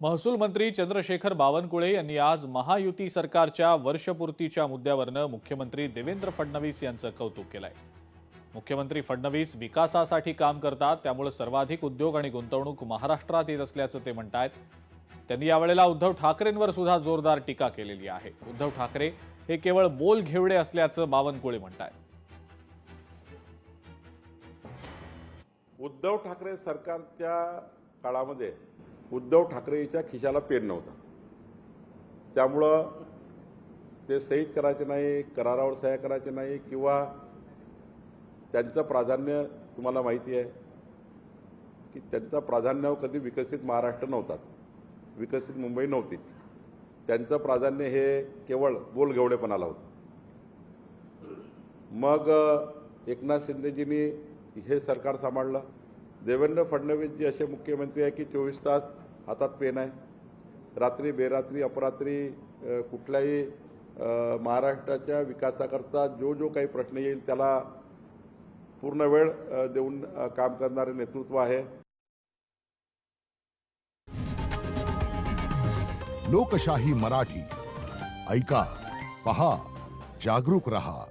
महसूल मंत्री चंद्रशेखर बावनकुळे यांनी आज महायुती सरकारच्या वर्षपूर्तीच्या मुद्द्यावरनं मुख्यमंत्री देवेंद्र फडणवीस यांचं कौतुक केलंय। मुख्यमंत्री फडणवीस विकासासाठी काम करतात, त्यामुळे सर्वाधिक उद्योग आणि गुंतवणूक महाराष्ट्रात येत असल्याचं ते म्हणतात। त्यांनी यावेळेला उद्धव ठाकरेंवर सुद्धा जोरदार टीका केलेली आहे। उद्धव ठाकरे हे केवळ बोलघेवडे असल्याचं बावनकुळे म्हणतात। उद्धव ठाकरे सरकारच्या काळामध्ये उद्धव ठाकरेच्या खिशाला पेन नव्हता, त्यामुळं ते सही करायचे नाही, करारावर सह्या करायचे नाही किंवा त्यांचं प्राधान्य तुम्हाला माहिती आहे की त्यांचं प्राधान्य कधी विकसित महाराष्ट्र नव्हता, विकसित मुंबई नव्हती। त्यांचं प्राधान्य हे केवळ बोलघेवडेपणाला होतं। मग एकनाथ शिंदेजींनी हे सरकार सांभाळलं। देवेंद्र फडणवीस जी असे मुख्यमंत्री आहे की 24 तास हातात पेन आहे, रात्री बेरात्री अपरात्री कुठल्याही महाराष्ट्राच्या विकासाकरता जो काही प्रश्न येईल त्याला पूर्ण वेळ देऊन काम करणारे नेतृत्व आहे। लोकशाही मराठी ऐका, पहा, जागरूक रहा।